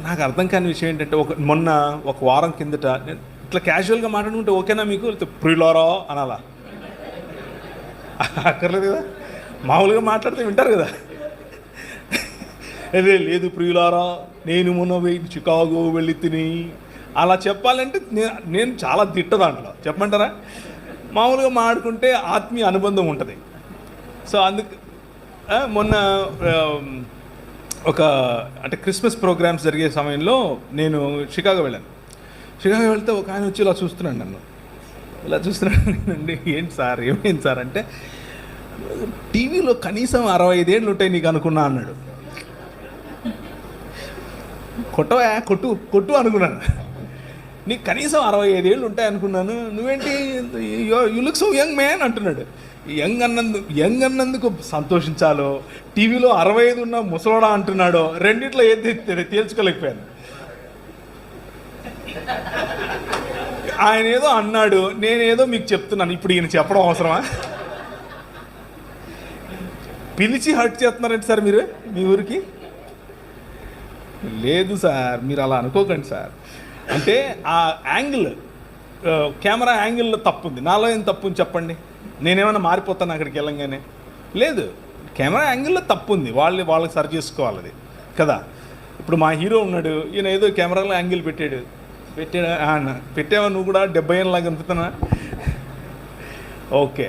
నాకు అర్థం కాని విషయం ఏంటంటే మొన్న ఒక వారం కిందట నేను ఇట్లా క్యాజువల్గా మాట్లాడుకుంటే ఓకేనా మీకు, ప్రియులారా అనాలా? అక్కర్లేదు కదా, మామూలుగా మాట్లాడితే వింటారు కదా. అదే లేదు ప్రియులారా నేను మొన్న చికాగో వెళ్ళి తిని అలా చెప్పాలంటే నేను చాలా దిట్ట దాంట్లో, చెప్పమంటారా? మామూలుగా మాట్లాడుకుంటే ఆత్మీయ అనుబంధం ఉంటుంది. సో అందుకు మొన్న అంటే క్రిస్మస్ ప్రోగ్రామ్స్ జరిగే సమయంలో నేను షికాగో వెళ్ళాను. షికాగో వెళ్తే ఒక ఆయన వచ్చి ఇలా చూస్తున్నాడు నన్ను, ఇలా చూస్తున్నాడు. అండి ఏంటి సార్, ఏమైంది సార్ అంటే, టీవీలో కనీసం 65 ఏళ్ళు ఉంటాయి నీకు అనుకున్నా అన్నాడు. కొట్టు అనుకున్నాను. నీకు కనీసం 65 ఏళ్ళు ఉంటాయి అనుకున్నాను, నువ్వేంటి you look so young man అంటున్నాడు. యంగ్ అన్నందుకు సంతోషించాలో, టీవీలో 65 ఉన్న ముసలోడా అంటున్నాడో, రెండిట్లో ఏది తేల్చుకోలేకపోయాను. ఆయన ఏదో అన్నాడు, నేనేదో మీకు చెప్తున్నాను. ఇప్పుడు ఈయన చెప్పడం అవసరమా? పిలిచి హర్ట్ చేస్తున్నారంటే సార్ మీరు మీ ఊరికి? లేదు సార్, మీరు అలా అనుకోకండి సార్. అంటే ఆ యాంగిల్, కెమెరా యాంగిల్లో తప్పు ఉంది. నాలో ఏం తప్పు ఉంది చెప్పండి? నేనేమైనా మారిపోతాను అక్కడికి వెళ్ళంగానే? లేదు, కెమెరా యాంగిల్లో తప్పు ఉంది, వాళ్ళకి సరి చేసుకోవాలి అది కదా. ఇప్పుడు మా హీరో ఉన్నాడు, ఈయన ఏదో కెమెరాలో యాంగిల్ పెట్టావా నువ్వు కూడా 70 ఏళ్ళలాగా అనుకుతున్నా? ఓకే,